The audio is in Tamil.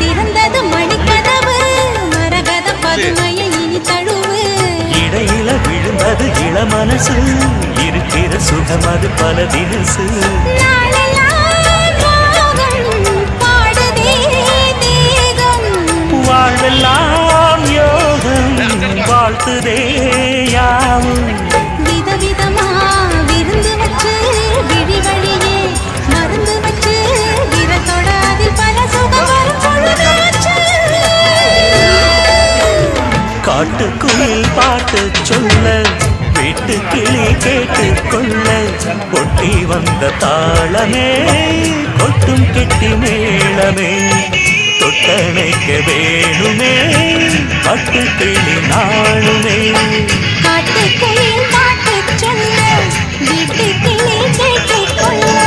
திறந்தது மணிக்கதவு மரகத பதுமையை இனி தழுவு இடையில விழுந்தது இளமனசு இருக்கிற சுகம் அது பல தினசு வாழ்வெல்லாம் யோகம் வாழ்த்துதே யாவும் விதவிதமா விருந்து வச்சு விழி வழியே மருந்து வச்சு விரத்தோட அதில் பல சுகம் வரும் பொழுது காட்டுக்குயில் பாட்டு சொல்ல வீட்டு கிளி கேட்டு கொள்ள கொட்டி வந்த தாளமே கொட்டும் கெட்டி மேளமே தொட்டணைக்க வேணுமே பட்டு கிளி நாளுமே காட்டுக்குயில் பாட்டு சொல்ல வீட்டு கிளி கேட்டு கொள்ள